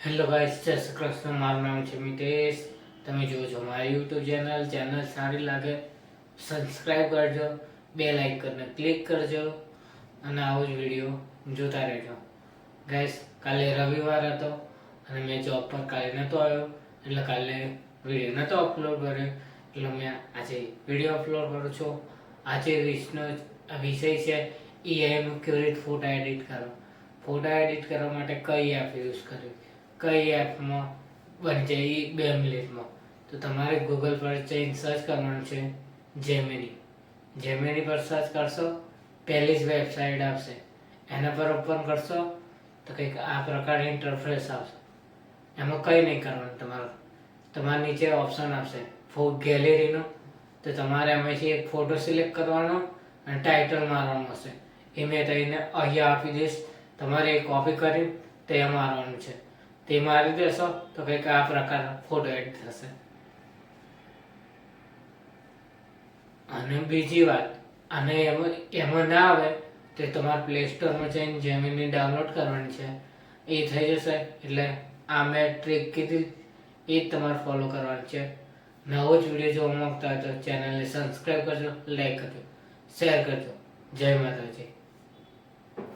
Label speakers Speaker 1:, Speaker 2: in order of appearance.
Speaker 1: Hello guys, જય શ્રી કૃષ્ણ. મારું નામ છે મિતેશ. તમે જુઓ છો મારી યુટ્યુબ ચેનલ સારી લાગે સબસ્ક્રાઈબ કરજો, બેલ આઇકનને ક્લિક કરજો અને આવો જ વિડીયો જોતા રહેજો. ગાઈસ, કાલે રવિવાર હતો અને મેં જોબ પર કાલે નહોતો આવ્યો, એટલે કાલે વિડીયો નહોતો અપલોડ કર્યો, એટલે મેં આજે વિડીયો અપલોડ કરું છું. આજે વિષય છે એઆઈમાં કેવી રીતે ફોટા એડિટ કરો. ફોટા એડિટ કરવા માટે કઈ એપ યુઝ કરવી, કઈ એપમાં બની જાય એ 2 મિનિટમાં. તો તમારે ગૂગલ પર જઈને સર્ચ કરવાનું છે જેમિની પર સર્ચ કરશો, પહેલી જ વેબસાઇટ આવશે, એના પર ઓપન કરશો તો કંઈક આ પ્રકારની ઇન્ટરફેસ આવશે. એમાં કંઈ નહીં કરવાનું, તમારા નીચે ઓપ્શન આવશે ગેલેરીનો. તો તમારે એમાંથી એક ફોટો સિલેક્ટ કરવાનો અને ટાઇટલ મારવાનું હશે. એ મેં તમને અહીંયા આપી દઈશ, તમારે એ કોપી કરી ત્યાં મારવાનું છે. તે મારી દેશો તો કંઈક આ પ્રકારનો ફોટો એડ થશે. અને બીજી વાત, અને એમાં ના આવે તો તમારે પ્લે સ્ટોરમાં જઈને જેમિની ડાઉનલોડ કરવાની છે, એ થઈ જશે. એટલે આ મેં ટ્રીક કીધી એ જ તમારે ફોલો કરવાની છે. નવો જ વિડીયો જોવા માંગતા હોય તો ચેનલને સબસ્ક્રાઈબ કરજો, લાઈક કરજો, શેર કરજો. જય માતાજી.